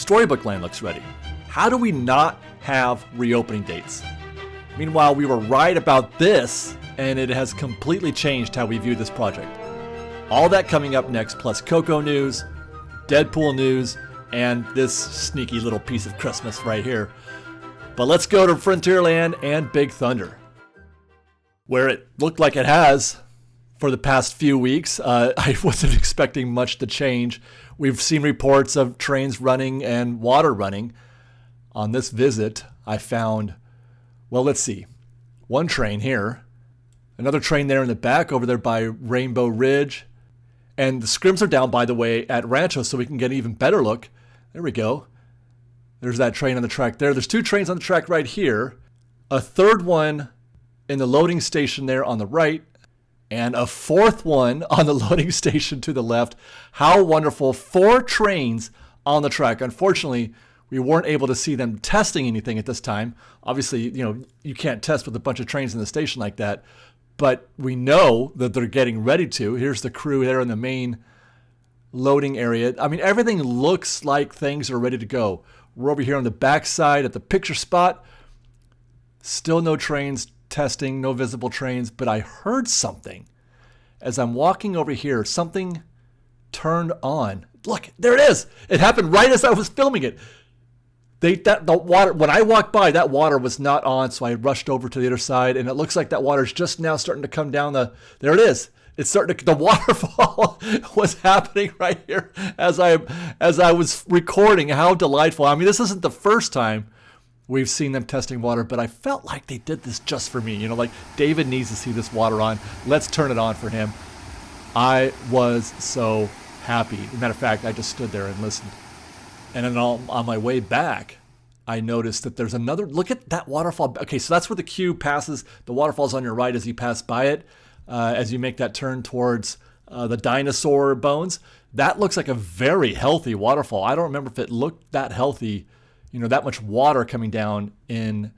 Storybook Land looks ready. How do we not have reopening dates? Meanwhile, we were right about this, and it has completely changed how we view this project. All that coming up next, plus Coco news, Deadpool news, and this sneaky little piece of Christmas right here. But let's go to Frontierland and Big Thunder, where it looked like it has for the past few weeks. I wasn't expecting much to change. We've seen reports of trains running and water running. On this visit, I found, well, let's see, one train here, another train there in the back over there by Rainbow Ridge. And the scrims are down, by the way, at Rancho, so we can get an even better look. There we go. There's that train on the track there. There's two trains on the track right here. A third one in the loading station there on the right. And a fourth one on the loading station to the left. How wonderful. 4 trains on the track. Unfortunately, we weren't able to see them testing anything at this time. Obviously, you can't test with a bunch of trains in the station like that. But we know that they're getting ready to. Here's the crew there in the main loading area. I mean, everything looks like things are ready to go. We're over here on the backside at the picture spot. Still no trains testing, no visible trains, but I heard something. As I'm walking over here, something turned on. Look, there it is. It happened right as I was filming it. The water, when I walked by, that water was not on, so I rushed over to the other side, and it looks like that water is just now starting to come down there it is. It's starting to, the waterfall was happening right here as I was recording. How delightful. I mean, this isn't the first time we've seen them testing water, but I felt like they did this just for me. Like David needs to see this water on. Let's turn it on for him. I was so happy. As a matter of fact, I just stood there and listened. And then on my way back, I noticed that there's another, look at that waterfall. Okay, so that's where the queue passes. The waterfall's on your right as you pass by it, as you make that turn towards the dinosaur bones. That looks like a very healthy waterfall. I don't remember if it looked that healthy, that much water coming down in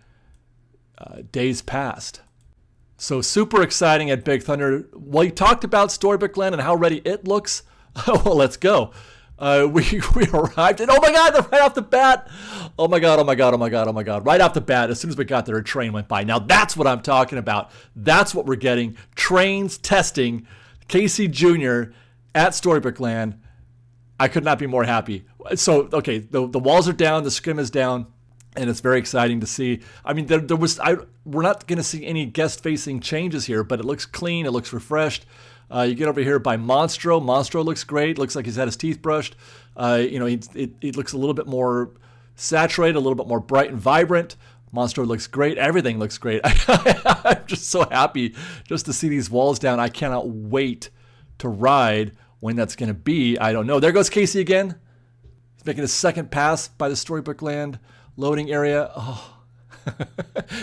days past. So super exciting at Big Thunder. Well, you talked about Storybook Land and how ready it looks. Well, let's go. We arrived, and oh my God, right off the bat. Oh my God. Right off the bat, as soon as we got there, a train went by. Now that's what I'm talking about. That's what we're getting. Trains testing Casey Jr. at Storybook Land. I could not be more happy. So, okay, the walls are down, the scrim is down, and it's very exciting to see. I mean, we're not going to see any guest-facing changes here, but it looks clean, it looks refreshed. You get over here by Monstro. Monstro looks great. Looks like he's had his teeth brushed. It looks a little bit more saturated, a little bit more bright and vibrant. Monstro looks great. Everything looks great. I'm just so happy just to see these walls down. I cannot wait to ride. When that's going to be, I don't know. There goes Casey again. He's making his second pass by the Storybook Land loading area. Oh.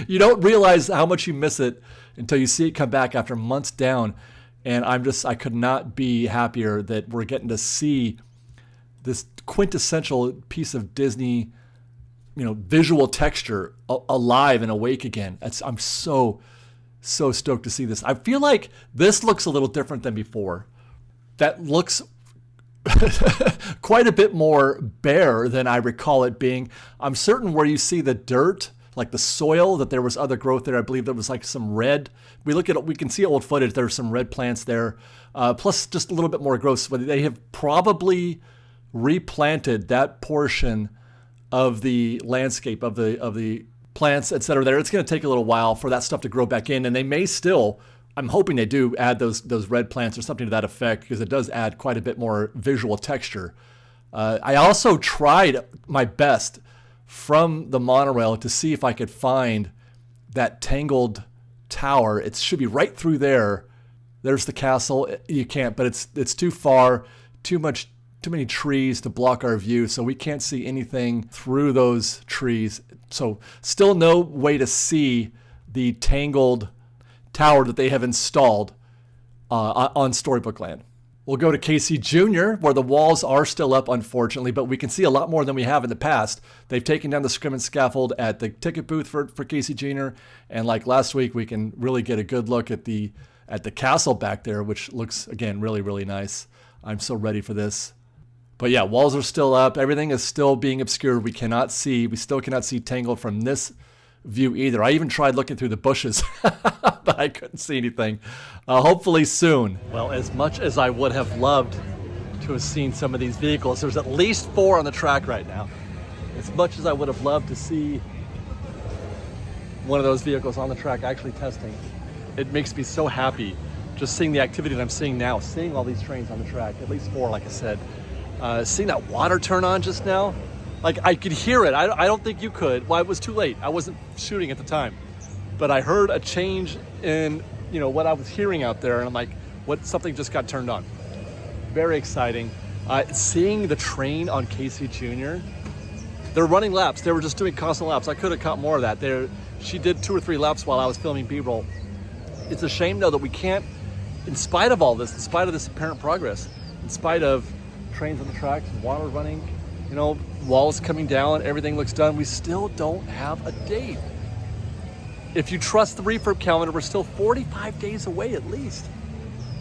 You don't realize how much you miss it until you see it come back after months down. And I could not be happier that we're getting to see this quintessential piece of Disney, visual texture alive and awake again. I'm so stoked to see this. I feel like this looks a little different than before. That looks quite a bit more bare than I recall it being. I'm certain where you see the dirt, like the soil, that there was other growth there. I believe there was like some red. We can see old footage. There's some red plants there, plus just a little bit more growth. But they have probably replanted that portion of the landscape of the plants, etc. There, it's going to take a little while for that stuff to grow back in, and they may still. I'm hoping they do add those red plants or something to that effect, because it does add quite a bit more visual texture. I also tried my best from the monorail to see if I could find that tangled tower. It should be right through there. There's the castle. You can't, but it's too far, too many trees to block our view, so we can't see anything through those trees. So still no way to see the tangled tower that they have installed on Storybook Land. We'll go to Casey Jr., where the walls are still up, unfortunately, but we can see a lot more than we have in the past. They've taken down the scrim and scaffold at the ticket booth for Casey Jr., and like last week, we can really get a good look at the castle back there, which looks, again, really, really nice. I'm so ready for this. But yeah, walls are still up. Everything is still being obscured. We still cannot see Tangled from this view either. I even tried looking through the bushes, but I couldn't see anything. Hopefully soon. Well, as much as I would have loved to have seen some of these vehicles, there's at least 4 on the track right now. As much as I would have loved to see one of those vehicles on the track actually testing, it makes me so happy just seeing the activity that I'm seeing now, seeing all these trains on the track, at least 4, like I said. Seeing that water turn on just now, like I could hear it. I don't think you could. Well, it was too late. I wasn't shooting at the time, but I heard a change in, what I was hearing out there, and I'm like, something just got turned on. Very exciting. Seeing the train on Casey Jr., they're running laps. They were just doing constant laps. I could have caught more of that. She did 2 or 3 laps while I was filming B-roll. It's a shame though that we can't, in spite of all this, in spite of this apparent progress, in spite of trains on the tracks, water running, walls coming down, everything looks done, we still don't have a date. If you trust the refurb calendar, we're still 45 days away at least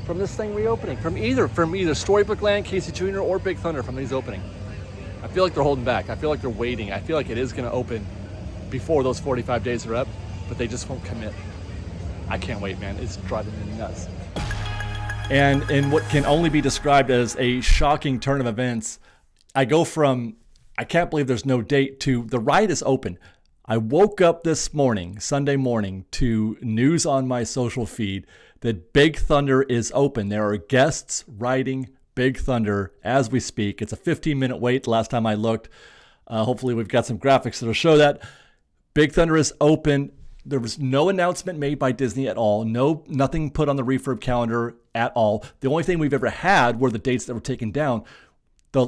from this thing reopening, from either Storybook Land, Casey Jr., or Big Thunder, from these opening. I feel like they're holding back. I feel like they're waiting. I feel like it is going to open before those 45 days are up, but they just won't commit. I can't wait, man. It's driving me nuts. And in what can only be described as a shocking turn of events, I go from, I can't believe there's no date, to the ride is open. I woke up this morning, Sunday morning, to news on my social feed that Big Thunder is open. There are guests riding Big Thunder as we speak. It's a 15-minute wait last time I looked. Hopefully we've got some graphics that'll show that. Big Thunder is open. There was no announcement made by Disney at all. Nothing put on the refurb calendar at all. The only thing we've ever had were the dates that were taken down.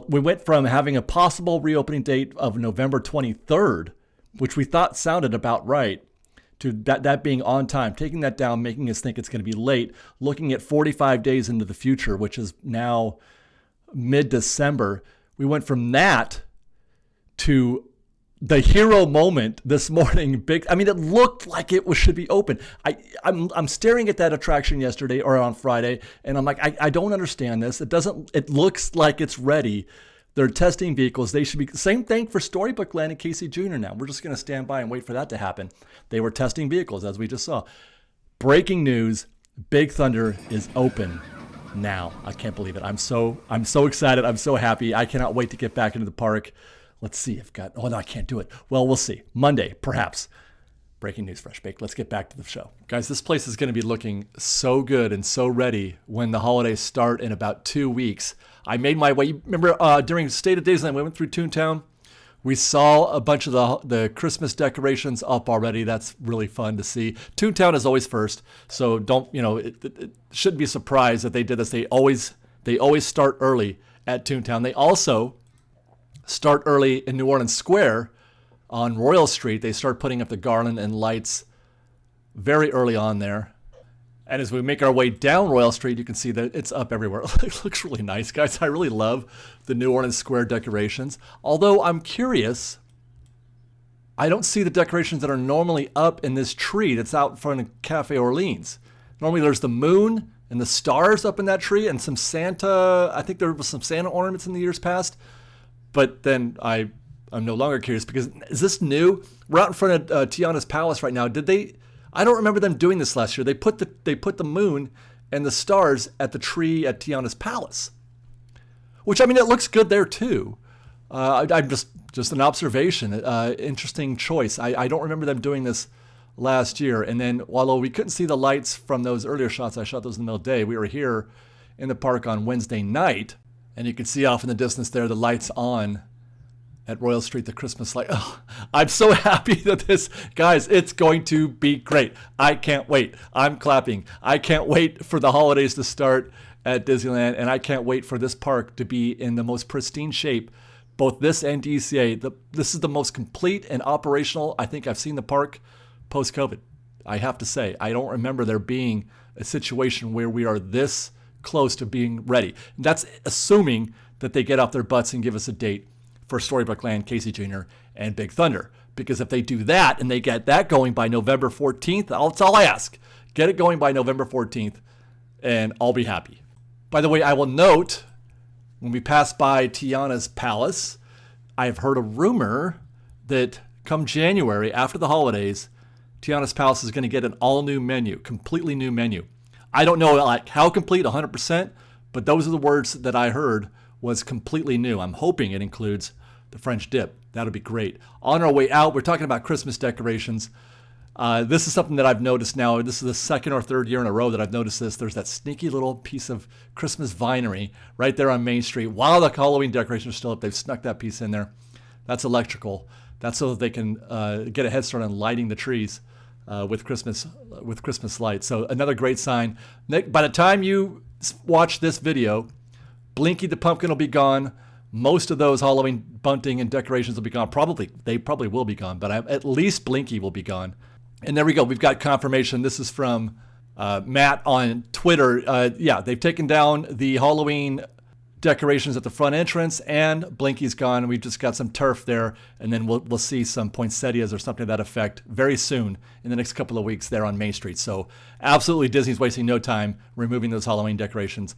We went from having a possible reopening date of November 23rd, which we thought sounded about right, to that being on time, taking that down, making us think it's going to be late, looking at 45 days into the future, which is now mid-December. We went from that to the hero moment this morning. It looked like it should be open. I'm staring at that attraction yesterday or on Friday, and I'm like, I don't understand this. It looks like it's ready. They're testing vehicles. They should be, same thing for Storybook Land and Casey Jr. now. We're just going to stand by and wait for that to happen. They were testing vehicles, as we just saw. Breaking news, Big Thunder is open now. I can't believe it. I'm so excited. I'm so happy. I cannot wait to get back into the park. Let's see. I can't do it. Well, we'll see. Monday, perhaps. Breaking news, Fresh Baked. Let's get back to the show. Guys, this place is going to be looking so good and so ready when the holidays start in about 2 weeks. I made my way. Remember during State of Disneyland, we went through Toontown. We saw a bunch of the Christmas decorations up already. That's really fun to see. Toontown is always first, so it shouldn't be surprised that they did this. They always start early at Toontown. They also start early in New Orleans Square on Royal Street. They start putting up the garland and lights very early on there. And as we make our way down Royal Street, you can see that it's up everywhere. It looks really nice, guys. I really love the New Orleans Square decorations. Although I'm curious, I don't see the decorations that are normally up in this tree that's out in front of Cafe Orleans. Normally there's the moon and the stars up in that tree and some Santa. I think there was some Santa ornaments in the years past. But then I'm no longer curious because is this new? We're out in front of Tiana's Palace right now. I don't remember them doing this last year. They put the moon and the stars at the tree at Tiana's Palace, which it looks good there too. I'm just an observation. Interesting choice. I don't remember them doing this last year. And then although we couldn't see the lights from those earlier shots, I shot those in the middle of the day. We were here in the park on Wednesday night, and you can see off in the distance there the lights on at Royal Street, the Christmas light. Oh, I'm so happy that guys, it's going to be great. I can't wait. I'm clapping. I can't wait for the holidays to start at Disneyland, and I can't wait for this park to be in the most pristine shape, both this and DCA. This is the most complete and operational I think I've seen the park post-COVID. I have to say, I don't remember there being a situation where we are this close to being ready. And that's assuming that they get off their butts and give us a date for Storybook Land, Casey Jr., and Big Thunder. Because if they do that and they get that going by November 14th, that's all I ask. Get it going by November 14th, and I'll be happy. By the way, I will note when we pass by Tiana's palace, I have heard a rumor that come January, after the holidays, Tiana's palace is going to get an all-new menu, completely new menu. I don't know like how complete, 100%, but those are the words that I heard was completely new. I'm hoping it includes the French dip. That'll be great. On our way out, we're talking about Christmas decorations. This is something that I've noticed now. This is the second or third year in a row that I've noticed this. There's that sneaky little piece of Christmas vinery right there on Main Street. While the Halloween decorations are still up, they've snuck that piece in there. That's electrical. That's so that they can get a head start on lighting the trees with Christmas lights. So another great sign. Nick, by the time you watch this video, Blinky the pumpkin will be gone. Most of those Halloween bunting and decorations will be gone. They probably will be gone, but at least Blinky will be gone. And there we go. We've got confirmation. This is from Matt on Twitter. Yeah, they've taken down the Halloween decorations at the front entrance, and Blinky's gone. We've just got some turf there, and then we'll see some poinsettias or something to that effect very soon in the next couple of weeks there on Main Street. So absolutely, Disney's wasting no time removing those Halloween decorations.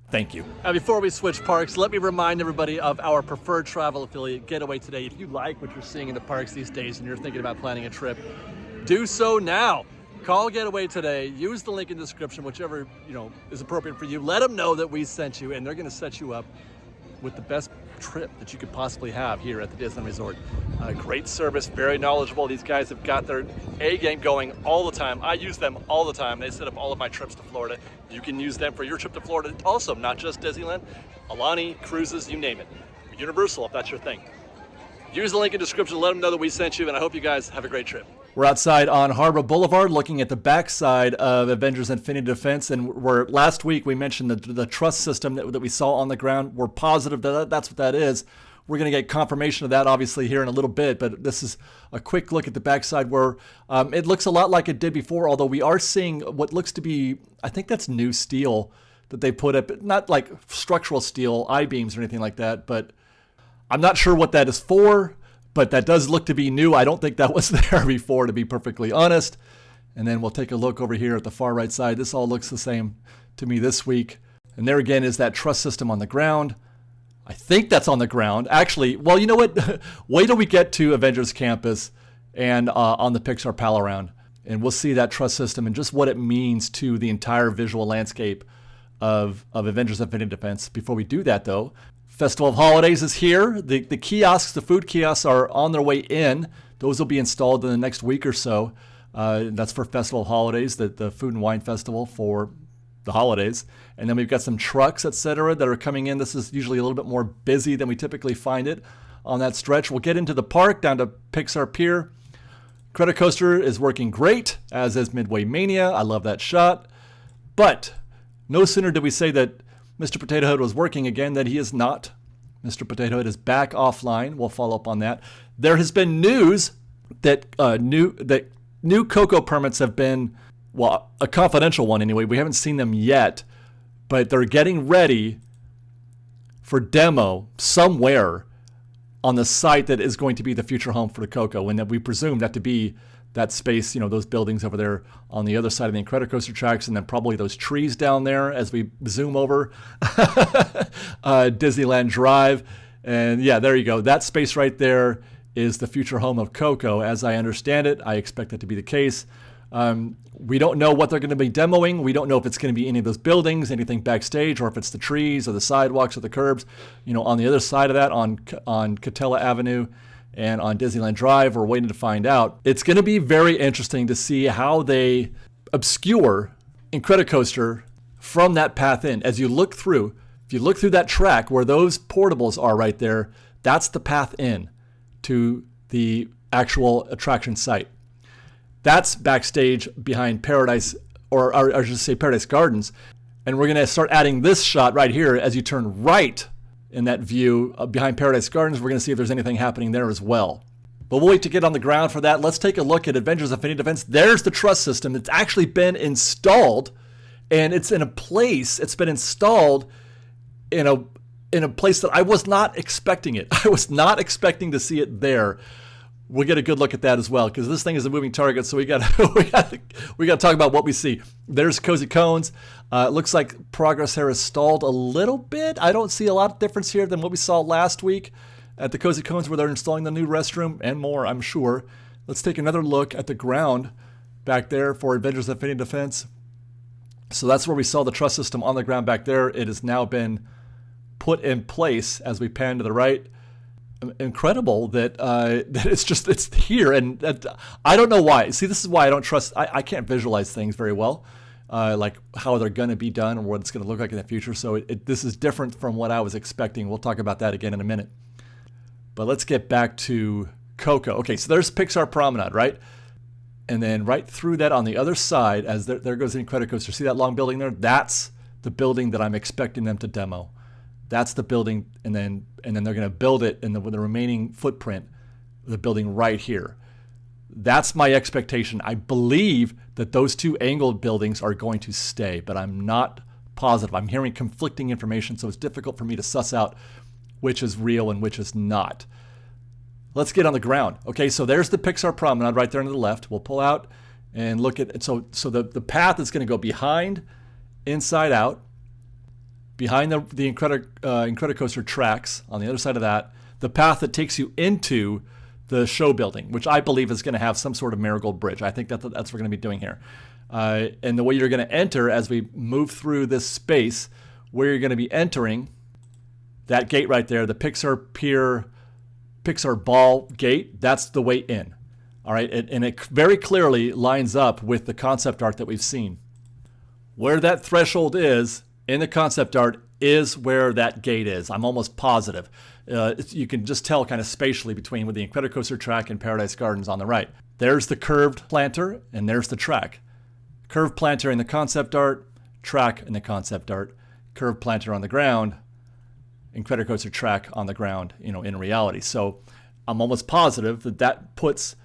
Thank you. Before we switch parks, let me remind everybody of our preferred travel affiliate, GetAwayToday. If you like what you're seeing in the parks these days and you're thinking about planning a trip, do so now. Call GetAwayToday. Use the link in the description, whichever is appropriate for you. Let them know that we sent you, and they're going to set you up with the best trip that you could possibly have here at the Disneyland Resort. Great service, very knowledgeable. These guys have got their A game going all the time. I use them all the time. They set up all of my trips to Florida. You can use them for your trip to Florida also, not just Disneyland. Alani, cruises, you name it. Universal, if that's your thing. Use the link in the description. Let them know that we sent you, and I hope you guys have a great trip. We're outside on Harbor Boulevard looking at the backside of Avengers Infinity Defense, and last week we mentioned the truss system that we saw on the ground. We're positive that that's what that is. We're going to get confirmation of that obviously here in a little bit, but this is a quick look at the backside where it looks a lot like it did before, although we are seeing what looks to be, I think that's new steel that they put up, not like structural steel, I-beams or anything like that, but I'm not sure what that is for. But that does look to be new. I don't think that was there before, to be perfectly honest. And then we'll take a look over here at the far right side. This all looks the same to me this week. And there again is that truss system on the ground. I think that's on the ground. Actually, well, you know what? Wait till we get to Avengers Campus and on the Pixar Pal Around. And we'll see that truss system and just what it means to the entire visual landscape of Avengers Infinity Defense. Before we do that, though, Festival of Holidays is here. The kiosks, the food kiosks are on their way in. Those will be installed in the next week or so. That's for Festival of Holidays, the Food and Wine Festival for the holidays. And then we've got some trucks, etc., that are coming in. This is usually a little bit more busy than we typically find it on that stretch. We'll get into the park down to Pixar Pier. Credit Coaster is working great, as is Midway Mania. I love that shot. But no sooner did we say that Mr. Potato Head was working again than he is not. Mr. Potato Head is back offline. We'll follow up on that. There has been news that new Coco permits have been, well, a confidential one anyway. We haven't seen them yet, but they're getting ready for demo somewhere on the site that is going to be the future home for the Coco, and that we presume that to be that space, those buildings over there on the other side of the Incredicoaster tracks, and then probably those trees down there as we zoom over Disneyland Drive. And yeah, there you go. That space right there is the future home of Coco. As I understand it, I expect that to be the case. We don't know what they're going to be demoing. We don't know if it's going to be any of those buildings, anything backstage, or if it's the trees or the sidewalks or the curbs. On the other side of that, on Catella Avenue and on Disneyland Drive, we're waiting to find out. It's going to be very interesting to see how they obscure Incredicoaster from that path in. As you look through, if you look through that track where those portables are right there, that's the path in to the actual attraction site. That's backstage behind Paradise, or I should say Paradise Gardens. And we're going to start adding this shot right here as you turn right in that view behind Paradise Gardens. We're going to see if there's anything happening there as well. But we'll wait to get on the ground for that. Let's take a look at Avengers Infinity Defense. There's the truss system. It's actually been installed, and it's in a place. It's been installed in a place that I was not expecting it. I was not expecting to see it there. we'll get a good look at that as well, because this thing is a moving target. So we got we got to talk about what we see. There's Cozy Cones. It looks like progress here is stalled a little bit. I don't see a lot of difference here than what we saw last week at the Cozy Cones, where they're installing the new restroom and more, I'm sure. Let's take another look at the ground back there for Avengers Infinity Defense. So that's where we saw the truss system on the ground back there. It has now been put in place as we pan to the right. Incredible that that it's here, and that, I don't know why. See, this is why I don't trust. I can't visualize things very well, like how they're going to be done or what it's going to look like in the future. So this is different from what I was expecting. We'll talk about that again in a minute. But let's get back to Coco. Okay, so there's Pixar Promenade, right? And then right through that on the other side, as there goes the Incredicoaster. See that long building there? That's the building that I'm expecting them to demo. That's the building, and then they're going to build it in the remaining footprint, the building right here. That's my expectation. I believe that those two angled buildings are going to stay, but I'm not positive. I'm hearing conflicting information, so it's difficult for me to suss out which is real and which is not. Let's get on the ground. Okay, so there's the Pixar Promenade right there on the left. We'll pull out and look at it. So the path is going to go behind, inside out, behind the Incredicoaster tracks on the other side of that, the path that takes you into the show building, which I believe is going to have some sort of marigold bridge. I think that's what we're going to be doing here. And the way you're going to enter as we move through this space, where you're going to be entering, that gate right there, the Pixar Ball gate, that's the way in. All right, and it very clearly lines up with the concept art that we've seen. Where that threshold is in the concept art is where that gate is. I'm almost positive. You can just tell kind of spatially between with the Incredicoaster track and Paradise Gardens on the right. There's the curved planter, and there's the track. Curved planter in the concept art, track in the concept art, curved planter on the ground, Incredicoaster track on the ground, in reality. So I'm almost positive that puts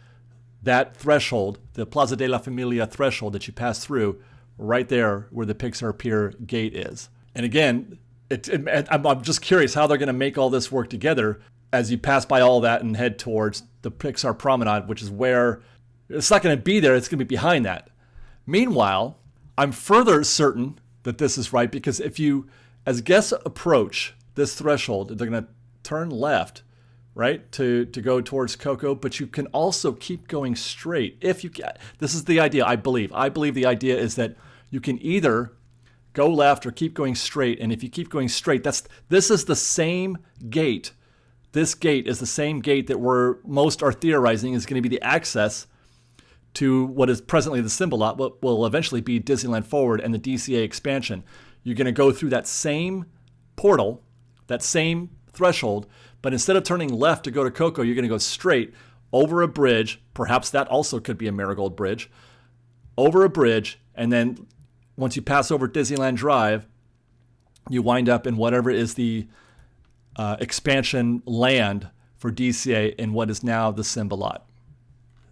that threshold, the Plaza de la Familia threshold that you pass through, right there where the Pixar Pier gate is. And again, I'm just curious how they're going to make all this work together as you pass by all that and head towards the Pixar Promenade, which is where it's not going to be there. It's going to be behind that. Meanwhile, I'm further certain that this is right because if you, as guests approach this threshold, they're going to turn left, right, to go towards Coco, but you can also keep going straight. This is the idea, I believe. I believe the idea is that you can either go left or keep going straight, and if you keep going straight, this is the same gate. This gate is the same gate that most are theorizing is going to be the access to what is presently the Symbolot, what will eventually be Disneyland Forward and the DCA expansion. You're going to go through that same portal, that same threshold, but instead of turning left to go to Coco, you're going to go straight over a bridge. Perhaps that also could be a marigold bridge. Over a bridge, and then once you pass over Disneyland Drive, you wind up in whatever is the expansion land for DCA in what is now the Symbolot.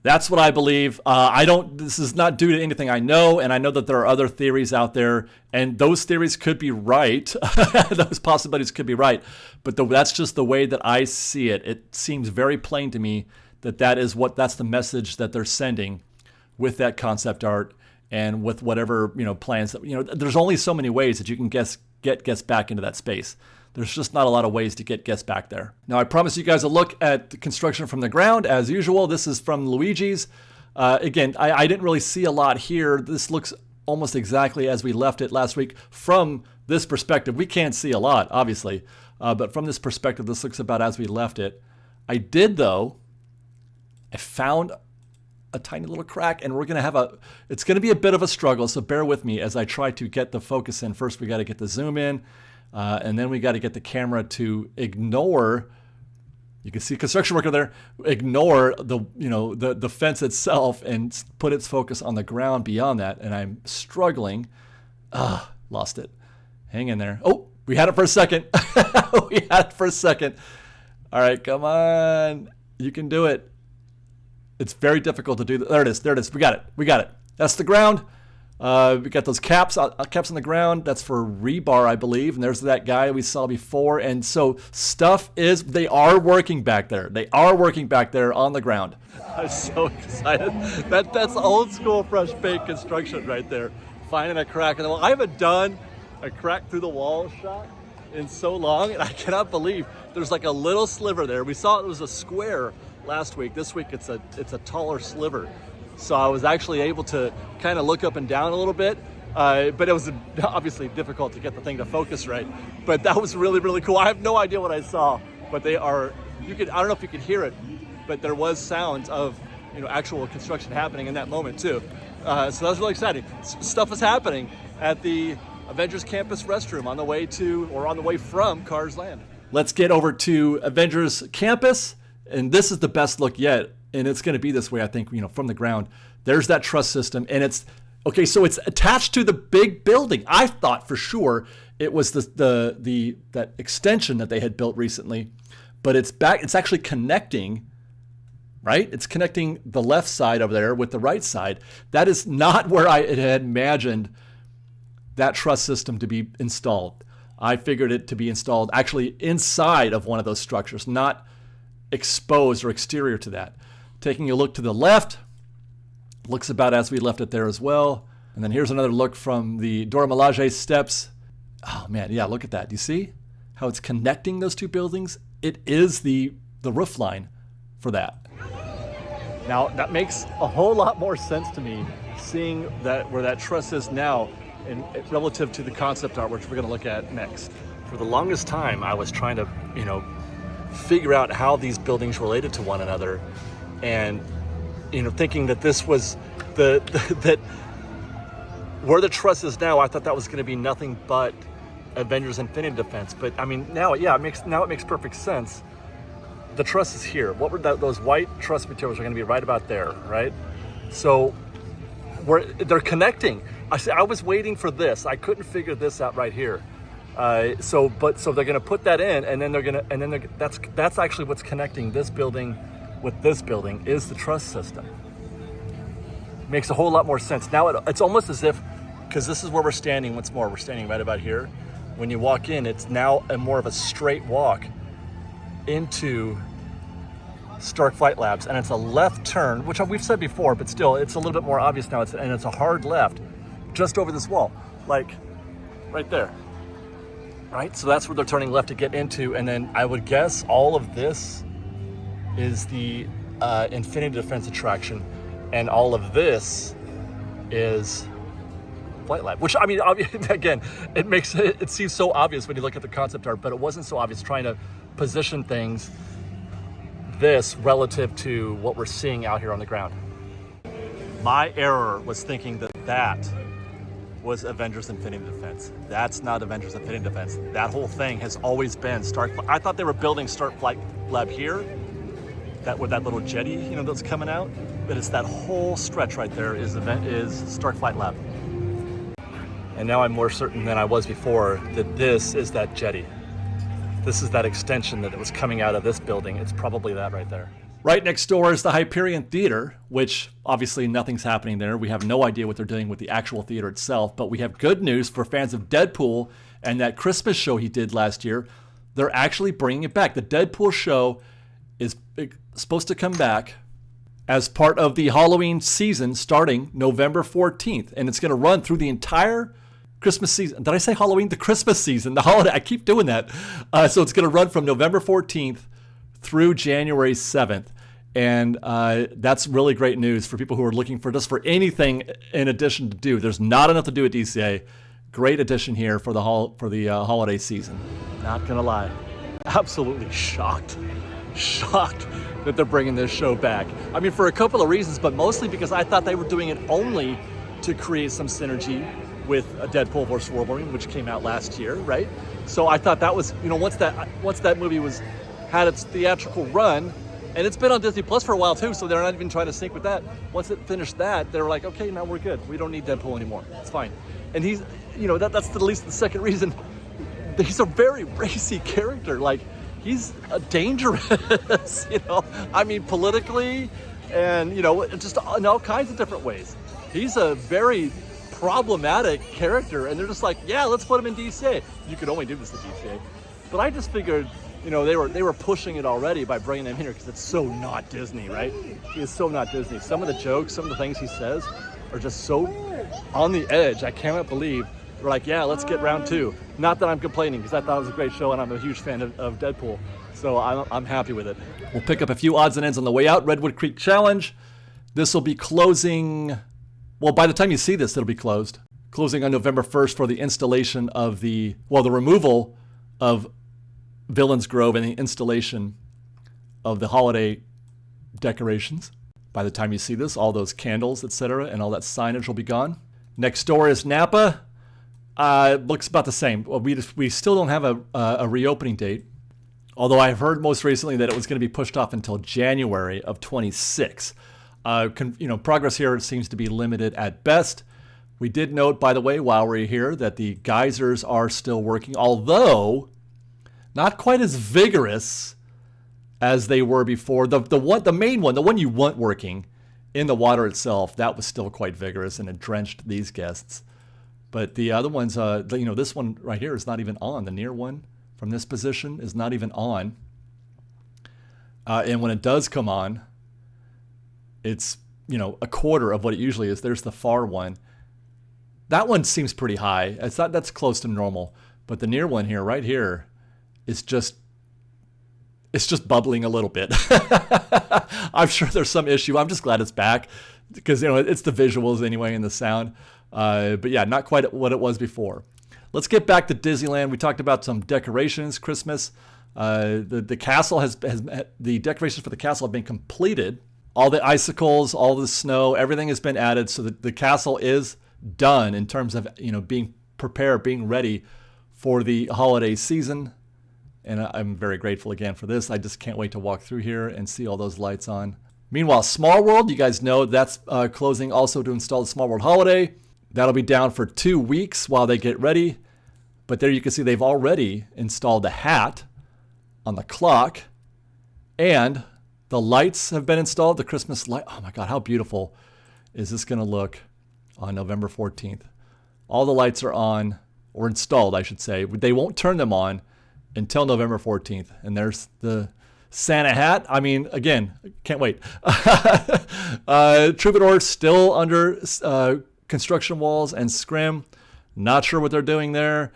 That's what I believe. This is not due to anything I know, and I know that there are other theories out there, and those theories could be right. Those possibilities could be right, but that's just the way that I see it. It seems very plain to me that that's the message that they're sending with that concept art and with whatever plans that there's only so many ways that you can get guests back into that space. There's just not a lot of ways to get guests back there. Now, I promise you guys a look at the construction from the ground. As usual, this is from Luigi's. Again, I didn't really see a lot here. This looks almost exactly as we left it last week. From this perspective, we can't see a lot, obviously. But from this perspective, this looks about as we left it. I found a tiny little crack, and it's going to be a bit of a struggle, so bear with me as I try to get the focus in. First, we got to get the zoom in. And then we got to get the camera to ignore. You can see construction worker there. Ignore the fence itself and put its focus on the ground beyond that. And I'm struggling. Lost it. Hang in there. Oh, we had it for a second. We had it for a second. All right, come on. You can do it. It's very difficult to do. There it is. We got it. That's the ground. We got those caps on the ground. That's for rebar, I believe. And there's that guy we saw before. And so they are working back there. They are working back there on the ground. I'm so excited. That's old school fresh baked construction right there. Finding a crack in the wall. I haven't done a crack through the wall shot in so long, and I cannot believe there's like a little sliver there. We saw it was a square last week. This week it's a taller sliver. So I was actually able to kind of look up and down a little bit, but it was obviously difficult to get the thing to focus right. But that was really, really cool. I have no idea what I saw, but I don't know if you could hear it, but there was sounds of actual construction happening in that moment too. So that was really exciting. Stuff was happening at the Avengers Campus restroom on the way from Cars Land. Let's get over to Avengers Campus, and this is the best look yet, and it's going to be this way, I think, from the ground. There's that truss system, and it's attached to the big building. I thought for sure it was that extension that they had built recently, but it's back. It's actually connecting. Right? It's connecting the left side over there with the right side. That is not where I had imagined that truss system to be installed. I figured it to be installed actually inside of one of those structures, not exposed or exterior to that. Taking a look to the left, looks about as we left it there as well. And then here's another look from the Dora Milaje steps. Oh man, yeah, look at that. Do you see how it's connecting those two buildings? It is the roof line for that. Now, that makes a whole lot more sense to me, seeing that where that truss is now in relative to the concept art, which we're going to look at next. For the longest time, I was trying to, figure out how these buildings related to one another, and, thinking that this was that where the truss is now, I thought that was going to be nothing but Avengers Infinity Defense. But I mean, now, yeah, it makes perfect sense. The truss is here. What were those white truss materials are going to be right about there, right? So they're connecting. I was waiting for this. I couldn't figure this out right here. So they're going to put that in, and then that's actually what's connecting this building with this building is the truss system. Makes a whole lot more sense. Now it's almost as if, because this is where we're standing. Once more, we're standing right about here. When you walk in, it's now more of a straight walk into Stark Flight Labs, and it's a left turn, which we've said before, but still it's a little bit more obvious now. It's a hard left just over this wall, like right there, right? So that's where they're turning left to get into, and then I would guess all of this is the Infinity Defense attraction, and all of this is Flight Lab, which, I mean, again, it seems so obvious when you look at the concept art, but it wasn't so obvious trying to position things this relative to what we're seeing out here on the ground. My error was thinking that was Avengers Infinity Defense. That's not Avengers Infinity Defense. That whole thing has always been Stark. I thought they were building Stark Flight Lab here, with that little jetty, that's coming out, but it's that whole stretch right there is Stark Flight Lab. And now I'm more certain than I was before that this is that jetty. This is that extension that was coming out of this building. It's probably that right there. Right next door is the Hyperion Theater, which obviously nothing's happening there. We have no idea what they're doing with the actual theater itself, but we have good news for fans of Deadpool and that Christmas show he did last year. They're actually bringing it back. The Deadpool show is supposed to come back as part of the Halloween season starting November 14th, and it's going to run through the entire Christmas season. Did I say Halloween? The Christmas season, the holiday. I keep doing that. So it's going to run from November 14th through January 7th. And that's really great news for people who are looking for anything in addition to do. There's not enough to do at DCA. Great addition here for the holiday season. Not going to lie. Absolutely shocked that they're bringing this show back. I mean, for a couple of reasons, but mostly because I thought they were doing it only to create some synergy with a Deadpool vs. Wolverine, which came out last year, right? So I thought that was, once that movie had its theatrical run, and it's been on Disney Plus for a while too, so they're not even trying to sync with that. Once it finished that, they were like, okay, now we're good. We don't need Deadpool anymore. It's fine. And he's, that's at least the second reason. He's a very racy character. Like, he's dangerous, I mean, politically and, just in all kinds of different ways. He's a very problematic character, and they're just like, yeah, let's put him in DCA. You could only do this in DCA. But I just figured, you know, they were pushing it already by bringing him here because it's so not Disney, right? He is so not Disney. Some of the jokes, some of the things he says are just so on the edge. I cannot believe we're like, yeah, let's get round 2. Not that I'm complaining, because I thought it was a great show and I'm a huge fan of Deadpool. So I'm happy with it. We'll pick up a few odds and ends on the way out. Redwood Creek Challenge. This will be closing, well, by the time you see this, it'll be closed. Closing on November 1st for the installation of the removal of Villains Grove and the installation of the holiday decorations. By the time you see this, all those candles, etc., and all that signage will be gone. Next door is Napa. Looks about the same. Well, we still don't have a reopening date, although I've heard most recently that it was going to be pushed off until January of 26. Progress here seems to be limited at best. We did note, by the way, while we're here, that the geysers are still working, although not quite as vigorous as they were before. The main one, the one you want working in the water itself, that was still quite vigorous and it drenched these guests. But the other ones, this one right here is not even on. The near one from this position is not even on. And when it does come on, it's, a quarter of what it usually is. There's the far one. That one seems pretty high. That's close to normal. But the near one here, right here, is just bubbling a little bit. I'm sure there's some issue. I'm just glad it's back because, it's the visuals anyway and the sound. But yeah, not quite what it was before. Let's get back to Disneyland. We talked about some decorations, Christmas. The castle the decorations for the castle have been completed. All the icicles, all the snow, everything has been added. So the castle is done in terms of, being prepared, being ready for the holiday season. And I'm very grateful again for this. I just can't wait to walk through here and see all those lights on. Meanwhile, Small World, you guys know that's closing also to install the Small World Holiday. That'll be down for 2 weeks while they get ready. But there you can see they've already installed the hat on the clock. And the lights have been installed, the Christmas light. Oh my God, how beautiful is this going to look on November 14th? All the lights are on, or installed, I should say. They won't turn them on until November 14th. And there's the Santa hat. I mean, again, can't wait. Troubadour still under construction walls and scrim. Not sure what they're doing there.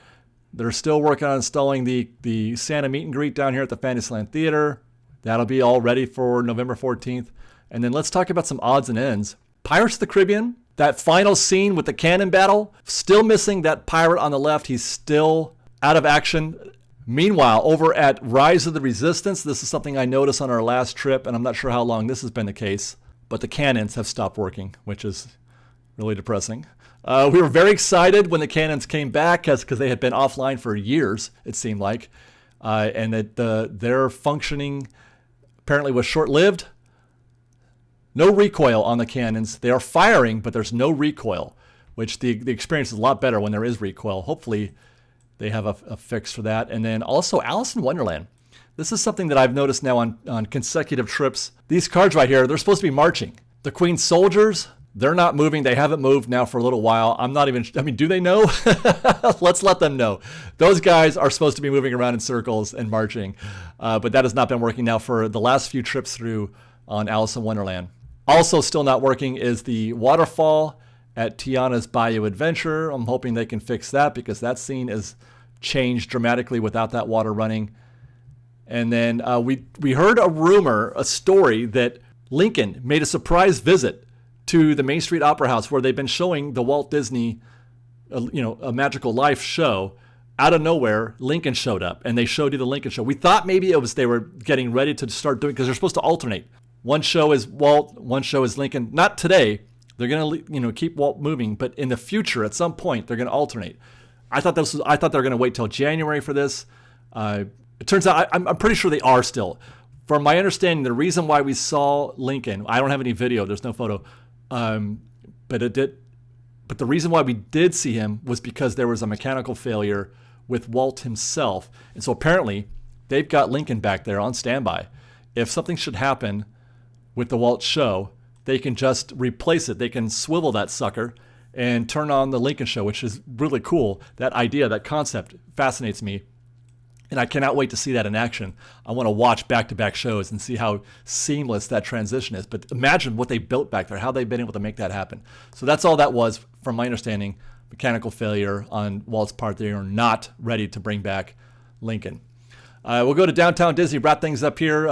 They're still working on installing the Santa meet and greet down here at the Fantasyland Theater. That'll be all ready for November 14th. And then let's talk about some odds and ends. Pirates of the Caribbean, that final scene with the cannon battle, still missing that pirate on the left. He's still out of action. Meanwhile, over at Rise of the Resistance, this is something I noticed on our last trip, and I'm not sure how long this has been the case, but the cannons have stopped working, which is really depressing. We were very excited when the cannons came back because they had been offline for years, it seemed like, and that their functioning apparently was short-lived. No recoil on the cannons. They are firing, but there's no recoil, which the experience is a lot better when there is recoil. Hopefully they have a fix for that. And then also Alice in Wonderland. This is something that I've noticed now on consecutive trips. These cards right here, they're supposed to be marching. The Queen's soldiers, they're not moving. They haven't moved now for a little while. Do they know? Let's let them know. Those guys are supposed to be moving around in circles and marching. But that has not been working now for the last few trips through on Alice in Wonderland. Also still not working is the waterfall at Tiana's Bayou Adventure. I'm hoping they can fix that because that scene is changed dramatically without that water running. And then we heard a story that Lincoln made a surprise visit to the Main Street Opera House where they've been showing the Walt Disney, A Magical Life show. Out of nowhere, Lincoln showed up and they showed you the Lincoln show. We thought maybe they were getting ready to start doing, because they're supposed to alternate. One show is Walt, one show is Lincoln. Not today. They're going to keep Walt moving, but in the future, at some point, they're going to alternate. I thought they were going to wait till January for this. It turns out I'm pretty sure they are still. From my understanding, the reason why we saw Lincoln, I don't have any video, there's no photo, but the reason why we did see him was because there was a mechanical failure with Walt himself. And so apparently they've got Lincoln back there on standby. If something should happen with the Walt show, they can just replace it. They can swivel that sucker and turn on the Lincoln show, which is really cool. That idea, that concept fascinates me. And I cannot wait to see that in action. I want to watch back-to-back shows and see how seamless that transition is. But imagine what they built back there, how they've been able to make that happen. So that's all that was, from my understanding, mechanical failure on Walt's part. They are not ready to bring back Lincoln. We'll go to Downtown Disney, wrap things up here.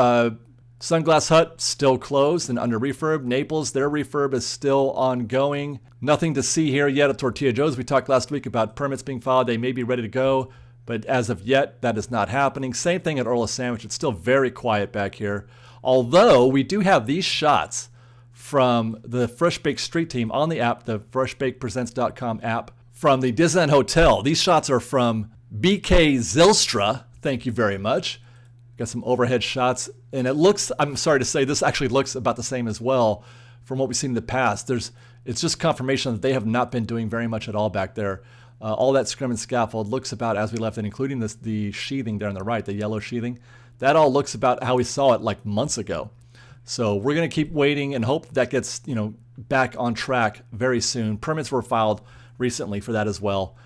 Sunglass Hut, still closed and under refurb. Naples, their refurb is still ongoing. Nothing to see here yet at Tortilla Joe's. We talked last week about permits being filed. They may be ready to go. But as of yet, that is not happening. Same thing at Orla Sandwich. It's still very quiet back here. Although we do have these shots from the Fresh Baked Street Team on the app, the freshbakepresents.com app, from the Disneyland Hotel. These shots are from BK Zylstra. Thank you very much. Got some overhead shots. And it looks, I'm sorry to say, this actually looks about the same as well from what we've seen in the past. It's just confirmation that they have not been doing very much at all back there. All that scrim and scaffold looks about as we left it, including the sheathing there on the right, the yellow sheathing. That all looks about how we saw it like months ago. So we're going to keep waiting and hope that gets back on track very soon. Permits were filed recently for that as well,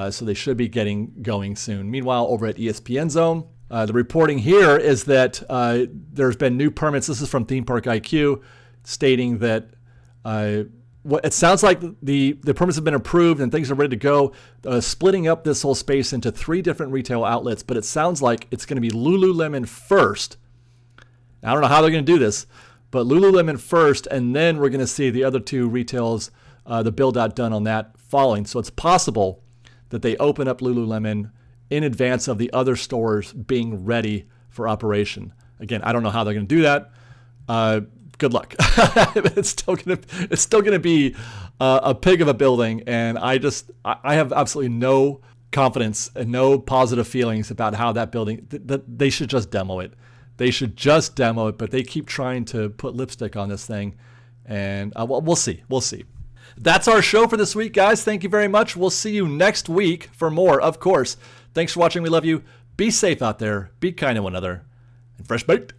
so they should be getting going soon. Meanwhile, over at ESPN Zone, the reporting here is that there's been new permits. This is from Theme Park IQ, stating that it sounds like the permits have been approved and things are ready to go, splitting up this whole space into 3 different retail outlets, but it sounds like it's going to be Lululemon first. I don't know how they're going to do this, but Lululemon first, and then we're going to see the other 2 retails, the build-out done on that following. So it's possible that they open up Lululemon in advance of the other stores being ready for operation. Again, I don't know how they're going to do that. Good luck. It's still gonna be a pig of a building, and I have absolutely no confidence and no positive feelings about how that building. They should just demo it. They should just demo it, but they keep trying to put lipstick on this thing, and we'll see. We'll see. That's our show for this week, guys. Thank you very much. We'll see you next week for more, of course. Thanks for watching. We love you. Be safe out there. Be kind to one another. And fresh baked.